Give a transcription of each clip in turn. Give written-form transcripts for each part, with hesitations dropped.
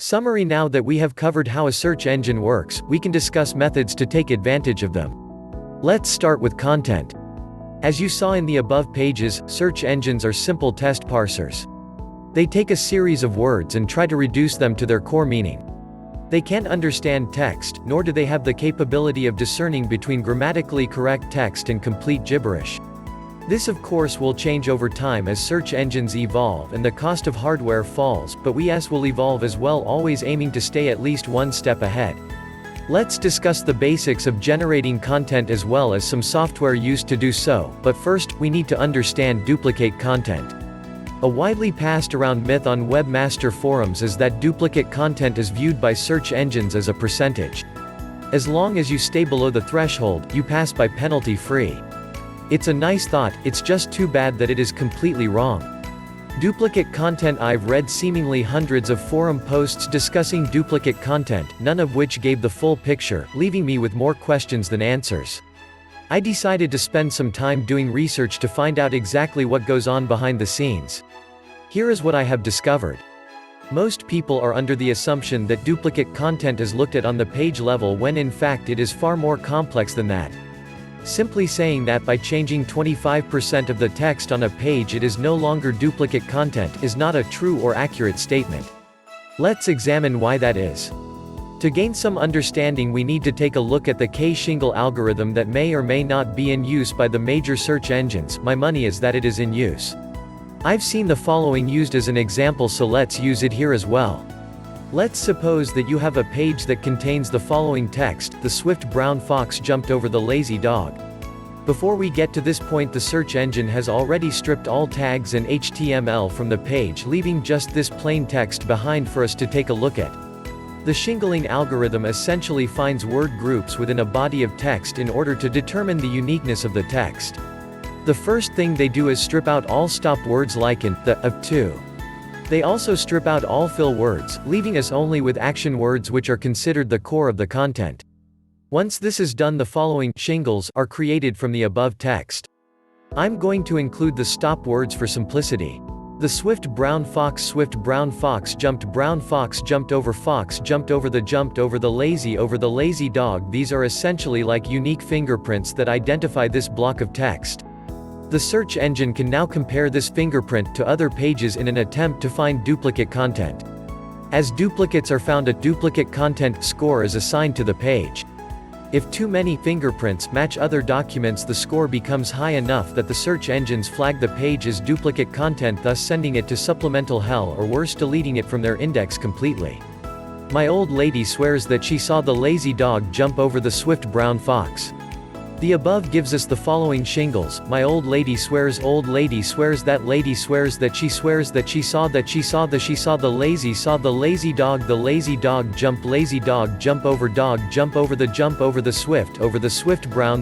Summary: now that we have covered how a search engine works, we can discuss methods to take advantage of them. Let's start with content. As you saw in the above pages, search engines are simple text parsers. They take a series of words and try to reduce them to their core meaning. They can't understand text, nor do they have the capability of discerning between grammatically correct text and complete gibberish. This of course will change over time as search engines evolve and the cost of hardware falls, but we will evolve as well, always aiming to stay at least one step ahead. Let's discuss the basics of generating content as well as some software used to do so, but first, we need to understand duplicate content. A widely passed around myth on webmaster forums is that duplicate content is viewed by search engines as a percentage. As long as you stay below the threshold, you pass by penalty-free. It's a nice thought, it's just too bad that it is completely wrong. Duplicate content: I've read seemingly hundreds of forum posts discussing duplicate content, none of which gave the full picture, leaving me with more questions than answers. I decided to spend some time doing research to find out exactly what goes on behind the scenes. Here is what I have discovered. Most people are under the assumption that duplicate content is looked at on the page level when in fact it is far more complex than that. Simply saying that by changing 25% of the text on a page it is no longer duplicate content is not a true or accurate statement. Let's examine why that is. To gain some understanding, we need to take a look at the K-shingle algorithm that may or may not be in use by the major search engines. My money is that it is in use. I've seen the following used as an example, so let's use it here as well. Let's suppose that you have a page that contains the following text: the swift brown fox jumped over the lazy dog. Before we get to this point, the search engine has already stripped all tags and HTML from the page, leaving just this plain text behind for us to take a look at. The shingling algorithm essentially finds word groups within a body of text in order to determine the uniqueness of the text. The first thing they do is strip out all stop words like in, the, of, to. They also strip out all fill words, leaving us only with action words, which are considered the core of the content. Once this is done, the following shingles are created from the above text. I'm going to include the stop words for simplicity. The swift brown fox jumped over the lazy dog. These are essentially like unique fingerprints that identify this block of text. The search engine can now compare this fingerprint to other pages in an attempt to find duplicate content. As duplicates are found, a duplicate content score is assigned to the page. If too many fingerprints match other documents, the score becomes high enough that the search engines flag the page as duplicate content, thus sending it to supplemental hell, or worse, deleting it from their index completely. My old lady swears that she saw the lazy dog jump over the swift brown fox. The above gives us the following shingles: my old lady swears that lady swears that she saw the lazy dog jump over the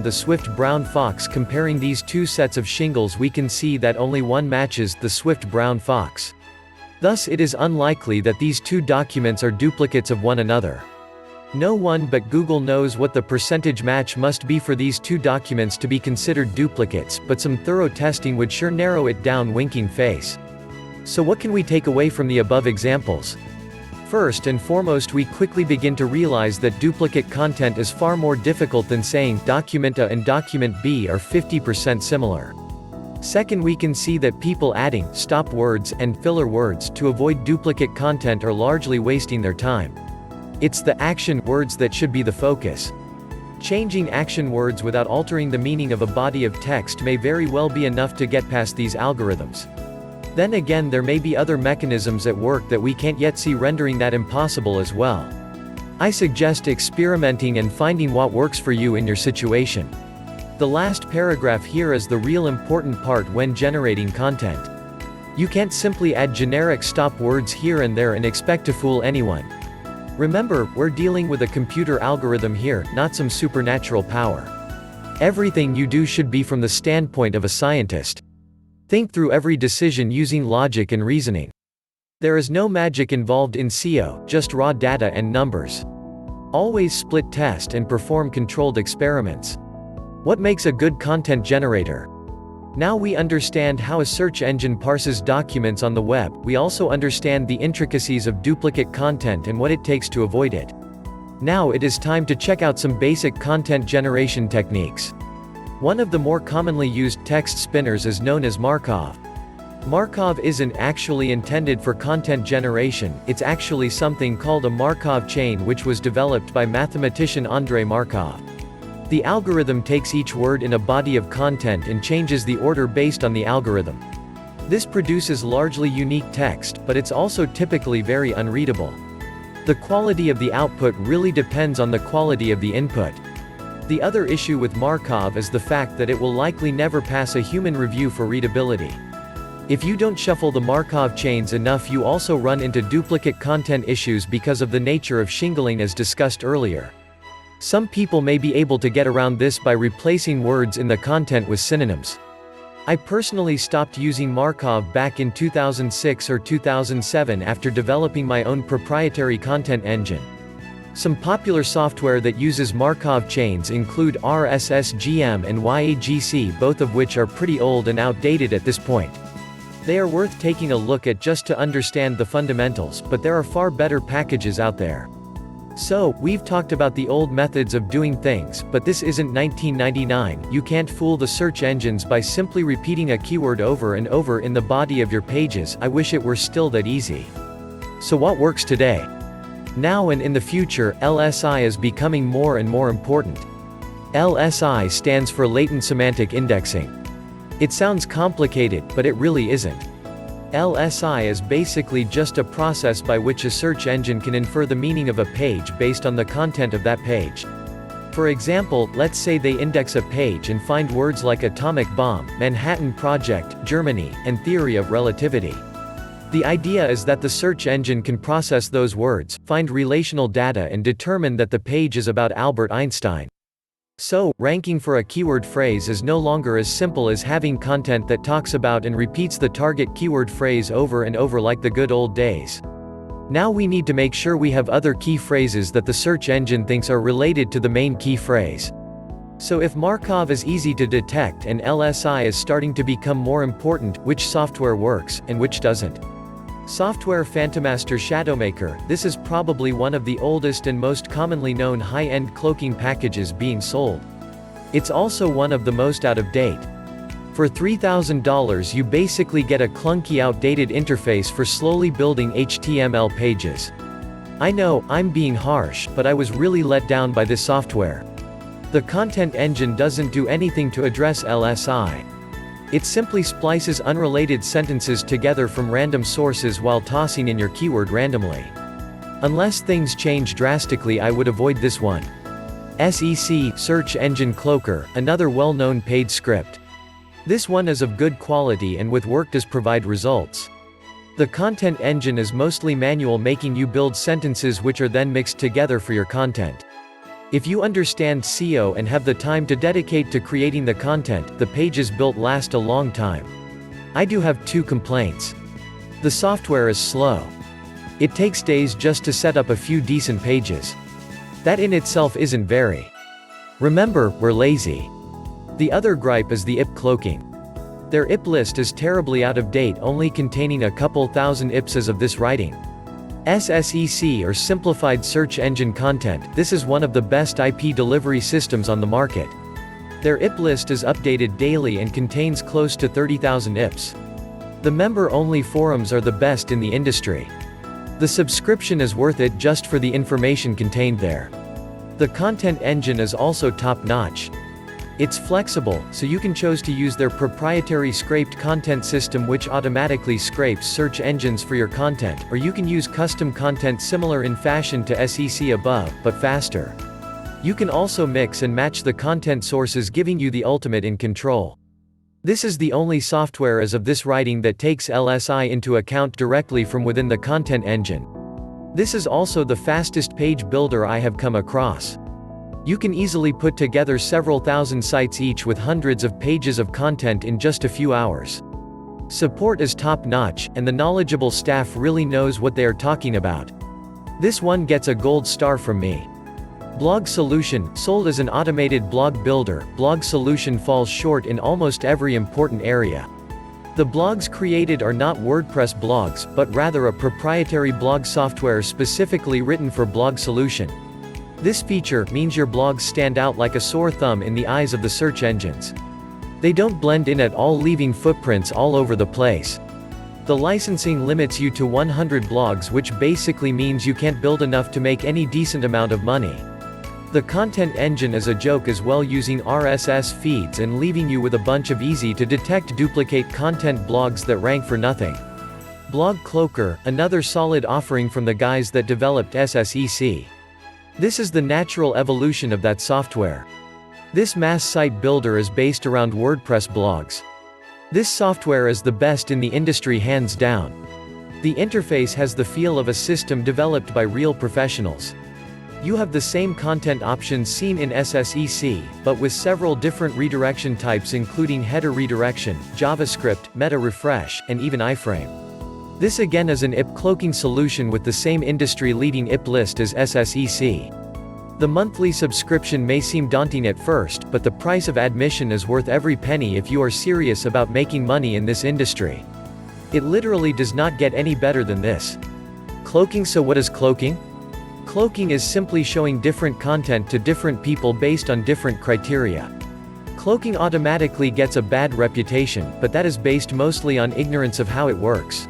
swift brown fox. Comparing these two sets of shingles, we can see that only one matches, the swift brown fox. Thus it is unlikely that these two documents are duplicates of one another. No one but Google knows what the percentage match must be for these two documents to be considered duplicates, but some thorough testing would sure narrow it down. Winking face. So what can we take away from the above examples? First and foremost, we quickly begin to realize that duplicate content is far more difficult than saying document A and document B are 50% similar. Second, we can see that people adding stop words and filler words to avoid duplicate content are largely wasting their time. It's the action words that should be the focus. Changing action words without altering the meaning of a body of text may very well be enough to get past these algorithms. Then again, there may be other mechanisms at work that we can't yet see, rendering that impossible as well. I suggest experimenting and finding what works for you in your situation. The last paragraph here is the real important part when generating content. You can't simply add generic stop words here and there and expect to fool anyone. Remember, we're dealing with a computer algorithm here, not some supernatural power. Everything you do should be from the standpoint of a scientist. Think through every decision using logic and reasoning. There is no magic involved in SEO, just raw data and numbers. Always split test and perform controlled experiments. What makes a good content generator? Now we understand how a search engine parses documents on the web, we also understand the intricacies of duplicate content and what it takes to avoid it. Now it is time to check out some basic content generation techniques. One of the more commonly used text spinners is known as Markov. Markov isn't actually intended for content generation, it's actually something called a Markov chain which was developed by mathematician Andrei Markov. The algorithm takes each word in a body of content and changes the order based on the algorithm. This produces largely unique text, but it's also typically very unreadable. The quality of the output really depends on the quality of the input. The other issue with Markov is the fact that it will likely never pass a human review for readability. If you don't shuffle the Markov chains enough, you also run into duplicate content issues because of the nature of shingling as discussed earlier. Some people may be able to get around this by replacing words in the content with synonyms. I personally stopped using Markov back in 2006 or 2007 after developing my own proprietary content engine. Some popular software that uses Markov chains include RSSGM and YAGC, both of which are pretty old and outdated at this point. They are worth taking a look at just to understand the fundamentals, but there are far better packages out there. So, we've talked about the old methods of doing things, but this isn't 1999, you can't fool the search engines by simply repeating a keyword over and over in the body of your pages. I wish it were still that easy. So what works today? Now and in the future, LSI is becoming more and more important. LSI stands for latent semantic indexing. It sounds complicated, but it really isn't. LSI is basically just a process by which a search engine can infer the meaning of a page based on the content of that page. For example, let's say they index a page and find words like atomic bomb, Manhattan Project, Germany, and theory of relativity. The idea is that the search engine can process those words, find relational data and determine that the page is about Albert Einstein. So, ranking for a keyword phrase is no longer as simple as having content that talks about and repeats the target keyword phrase over and over like the good old days. Now we need to make sure we have other key phrases that the search engine thinks are related to the main key phrase. So if Markov is easy to detect and LSI is starting to become more important, which software works, and which doesn't? Software Phantomaster Shadowmaker. This is probably one of the oldest and most commonly known high-end cloaking packages being sold. It's also one of the most out-of-date. For $3,000 you basically get a clunky outdated interface for slowly building HTML pages. I know, I'm being harsh, but I was really let down by this software. The content engine doesn't do anything to address LSI. It simply splices unrelated sentences together from random sources while tossing in your keyword randomly. Unless things change drastically, I would avoid this one. SEC, Search Engine Cloaker, another well-known paid script. This one is of good quality and with work does provide results. The content engine is mostly manual, making you build sentences which are then mixed together for your content. If you understand SEO and have the time to dedicate to creating the content, the pages built last a long time. I do have two complaints. The software is slow. It takes days just to set up a few decent pages. That in itself isn't very. Remember, we're lazy. The other gripe is the IP cloaking. Their IP list is terribly out of date, only containing a couple thousand IPs as of this writing. SSEC or Simplified Search Engine Content, this is one of the best IP delivery systems on the market. Their IP list is updated daily and contains close to 30,000 IPs. The member-only forums are the best in the industry. The subscription is worth it just for the information contained there. The content engine is also top-notch. It's flexible, so you can choose to use their proprietary scraped content system which automatically scrapes search engines for your content, or you can use custom content similar in fashion to SEC above, but faster. You can also mix and match the content sources, giving you the ultimate in control. This is the only software as of this writing that takes LSI into account directly from within the content engine. This is also the fastest page builder I have come across. You can easily put together several thousand sites each with hundreds of pages of content in just a few hours. Support is top-notch, and the knowledgeable staff really knows what they are talking about. This one gets a gold star from me. Blog Solution, sold as an automated blog builder, Blog Solution falls short in almost every important area. The blogs created are not WordPress blogs, but rather a proprietary blog software specifically written for Blog Solution. This feature means your blogs stand out like a sore thumb in the eyes of the search engines. They don't blend in at all, leaving footprints all over the place. The licensing limits you to 100 blogs, which basically means you can't build enough to make any decent amount of money. The content engine is a joke as well, using RSS feeds and leaving you with a bunch of easy-to-detect duplicate content blogs that rank for nothing. Blog Cloaker, another solid offering from the guys that developed SSEC. This is the natural evolution of that software. This mass site builder is based around WordPress blogs. This software is the best in the industry, hands down. The interface has the feel of a system developed by real professionals. You have the same content options seen in SSEC, but with several different redirection types, including header redirection, JavaScript, meta refresh, and even iframe. This again is an IP cloaking solution with the same industry-leading IP list as SSEC. The monthly subscription may seem daunting at first, but the price of admission is worth every penny if you are serious about making money in this industry. It literally does not get any better than this. Cloaking. So what is cloaking? Cloaking is simply showing different content to different people based on different criteria. Cloaking automatically gets a bad reputation, but that is based mostly on ignorance of how it works.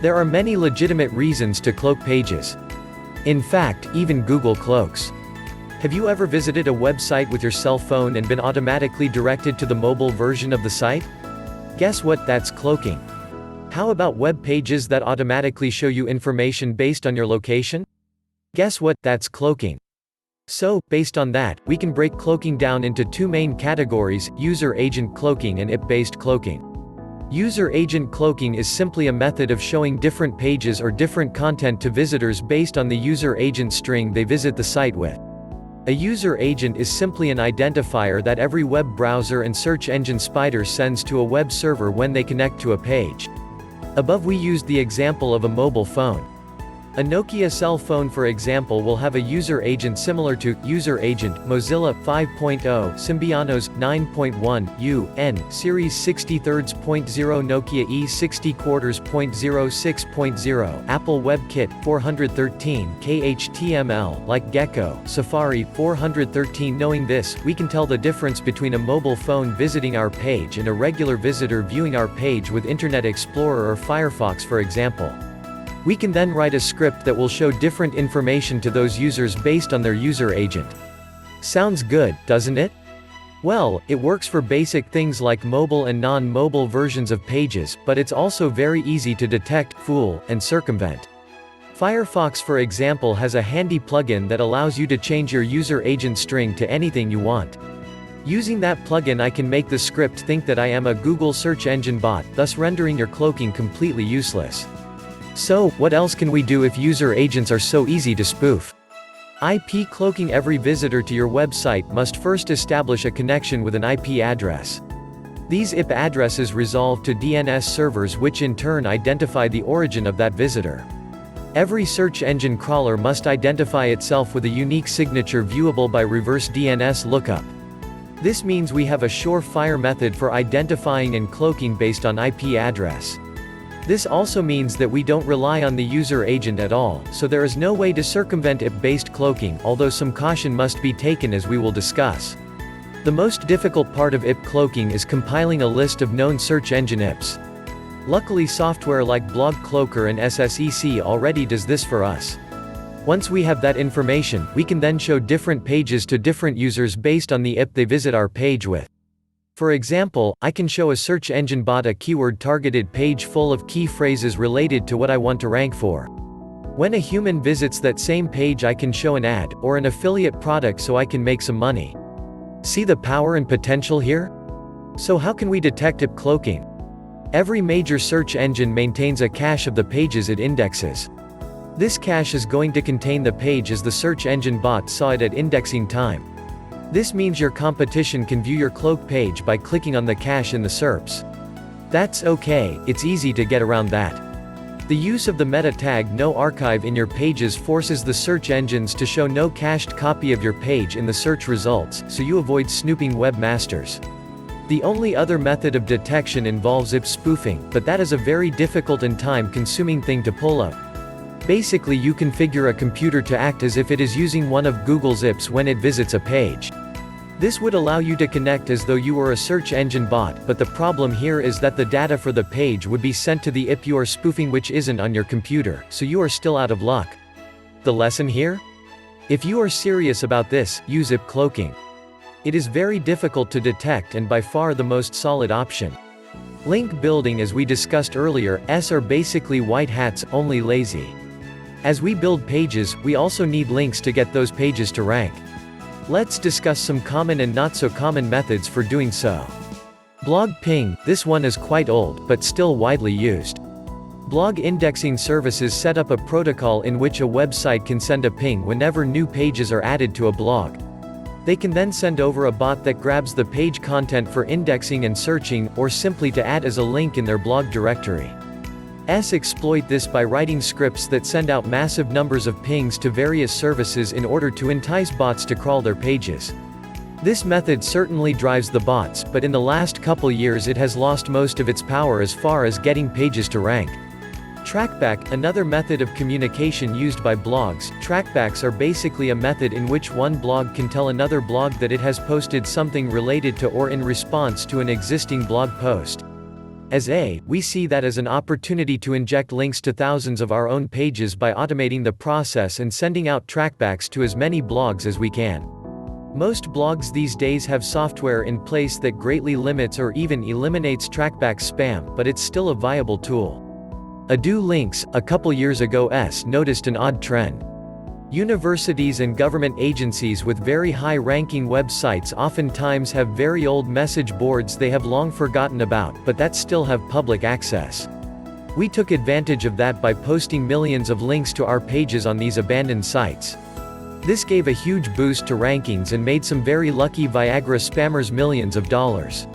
There are many legitimate reasons to cloak pages. In fact, even Google cloaks. Have you ever visited a website with your cell phone and been automatically directed to the mobile version of the site? Guess what? That's cloaking. How about web pages that automatically show you information based on your location? Guess what? That's cloaking. So, based on that, we can break cloaking down into two main categories: user agent cloaking and IP-based cloaking. User agent cloaking is simply a method of showing different pages or different content to visitors based on the user agent string they visit the site with. A user agent is simply an identifier that every web browser and search engine spider sends to a web server when they connect to a page. Above we used the example of a mobile phone. A Nokia cell phone, for example, will have a user agent similar to user agent Mozilla 5.0, Symbianos 9.1, UN Series 63.0, Nokia E60.0.06.0, Apple WebKit 413, KHTML like Gecko, Safari 413. Knowing this, we can tell the difference between a mobile phone visiting our page and a regular visitor viewing our page with Internet Explorer or Firefox, for example. We can then write a script that will show different information to those users based on their user agent. Sounds good, doesn't it? Well, it works for basic things like mobile and non-mobile versions of pages, but it's also very easy to detect, fool, and circumvent. Firefox, for example, has a handy plugin that allows you to change your user agent string to anything you want. Using that plugin, I can make the script think that I am a Google search engine bot, thus rendering your cloaking completely useless. So, what else can we do if user agents are so easy to spoof? IP cloaking. Every visitor to your website must first establish a connection with an IP address. These IP addresses resolve to DNS servers, which in turn identify the origin of that visitor. Every search engine crawler must identify itself with a unique signature viewable by reverse DNS lookup. This means we have a surefire method for identifying and cloaking based on IP address. This also means that we don't rely on the user agent at all, so there is no way to circumvent IP-based cloaking, although some caution must be taken, as we will discuss. The most difficult part of IP cloaking is compiling a list of known search engine IPs. Luckily, software like Blog Cloaker and SSEC already does this for us. Once we have that information, we can then show different pages to different users based on the IP they visit our page with. For example, I can show a search engine bot a keyword-targeted page full of key phrases related to what I want to rank for. When a human visits that same page, I can show an ad, or an affiliate product, so I can make some money. See the power and potential here? So how can we detect IP cloaking? Every major search engine maintains a cache of the pages it indexes. This cache is going to contain the page as the search engine bot saw it at indexing time. This means your competition can view your cloak page by clicking on the cache in the SERPs. That's okay, it's easy to get around that. The use of the meta tag no archive in your pages forces the search engines to show no cached copy of your page in the search results, so you avoid snooping webmasters. The only other method of detection involves IP spoofing, but that is a very difficult and time-consuming thing to pull up. Basically, you configure a computer to act as if it is using one of Google's IPs when it visits a page. This would allow you to connect as though you were a search engine bot, but the problem here is that the data for the page would be sent to the IP you are spoofing, which isn't on your computer, so you are still out of luck. The lesson here? If you are serious about this, use IP cloaking. It is very difficult to detect and by far the most solid option. Link building, as we discussed earlier, are basically white hats, only lazy. As we build pages, we also need links to get those pages to rank. Let's discuss some common and not so common methods for doing so. Blog ping, this one is quite old, but still widely used. Blog indexing services set up a protocol in which a website can send a ping whenever new pages are added to a blog. They can then send over a bot that grabs the page content for indexing and searching, or simply to add as a link in their blog directory. Exploit this by writing scripts that send out massive numbers of pings to various services in order to entice bots to crawl their pages. This method certainly drives the bots, but in the last couple years it has lost most of its power as far as getting pages to rank. Trackback, another method of communication used by blogs. Trackbacks are basically a method in which one blog can tell another blog that it has posted something related to or in response to an existing blog post. We see that as an opportunity to inject links to thousands of our own pages by automating the process and sending out trackbacks to as many blogs as we can. Most blogs these days have software in place that greatly limits or even eliminates trackback spam, but it's still a viable tool. Ado links, a couple years ago noticed an odd trend. Universities and government agencies with very high-ranking websites oftentimes have very old message boards they have long forgotten about, but that still have public access. We took advantage of that by posting millions of links to our pages on these abandoned sites. This gave a huge boost to rankings and made some very lucky Viagra spammers millions of dollars.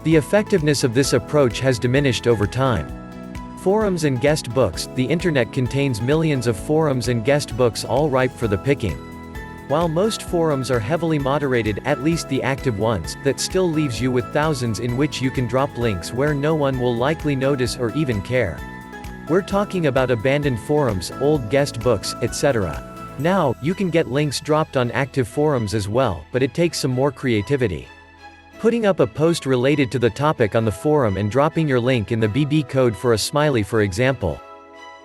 The effectiveness of this approach has diminished over time. Forums and guest books. The internet contains millions of forums and guest books all ripe for the picking. While most forums are heavily moderated, at least the active ones, that still leaves you with thousands in which you can drop links where no one will likely notice or even care. We're talking about abandoned forums, old guest books, etc. Now, you can get links dropped on active forums as well, but it takes some more creativity. Putting up a post related to the topic on the forum and dropping your link in the BB code for a smiley, for example.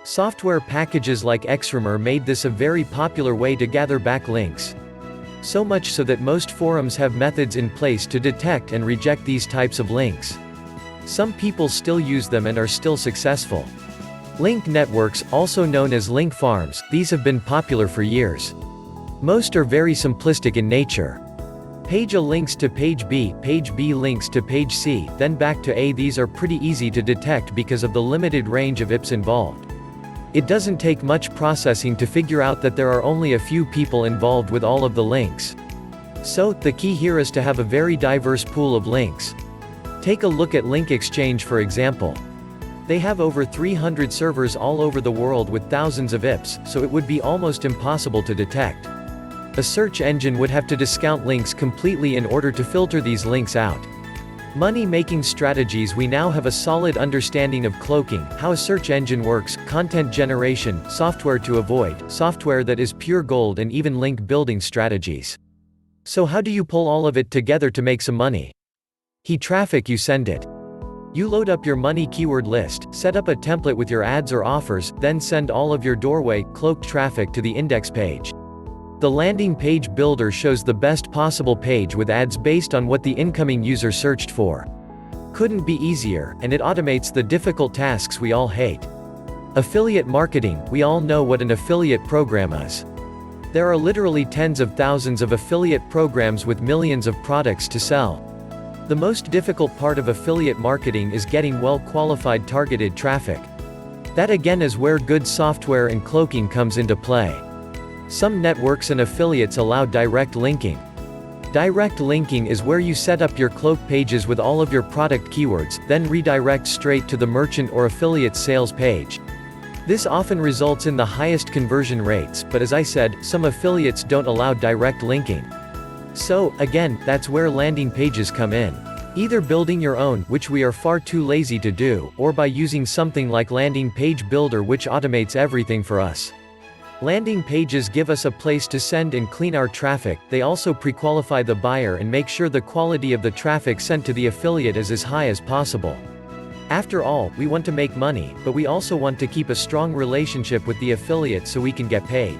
Software packages like Xrumor made this a very popular way to gather backlinks. So much so that most forums have methods in place to detect and reject these types of links. Some people still use them and are still successful. Link networks, also known as link farms, these have been popular for years. Most are very simplistic in nature. Page A links to page B links to page C, then back to A. These are pretty easy to detect because of the limited range of IPs involved. It doesn't take much processing to figure out that there are only a few people involved with all of the links. So, the key here is to have a very diverse pool of links. Take a look at Link Exchange, for example. They have over 300 servers all over the world with thousands of IPs, so it would be almost impossible to detect. A search engine would have to discount links completely in order to filter these links out. Money-making strategies. We now have a solid understanding of cloaking, how a search engine works, content generation, software to avoid, software that is pure gold, and even link building strategies. So how do you pull all of it together to make some money? Traffic. You send it. You load up your money keyword list, set up a template with your ads or offers, then send all of your doorway, cloaked traffic to the index page. The landing page builder shows the best possible page with ads based on what the incoming user searched for. Couldn't be easier, and it automates the difficult tasks we all hate. Affiliate marketing. We all know what an affiliate program is. There are literally tens of thousands of affiliate programs with millions of products to sell. The most difficult part of affiliate marketing is getting well-qualified targeted traffic. That again is where good software and cloaking comes into play. Some networks and affiliates allow direct linking. Direct linking is where you set up your cloak pages with all of your product keywords, then redirect straight to the merchant or affiliate sales page. This often results in the highest conversion rates, but as I said, some affiliates don't allow direct linking. So, again, that's where landing pages come in. Either building your own, which we are far too lazy to do, or by using something like Landing Page Builder which automates everything for us. Landing pages give us a place to send and clean our traffic. They also pre-qualify the buyer and make sure the quality of the traffic sent to the affiliate is as high as possible. After all, we want to make money, but we also want to keep a strong relationship with the affiliate so we can get paid.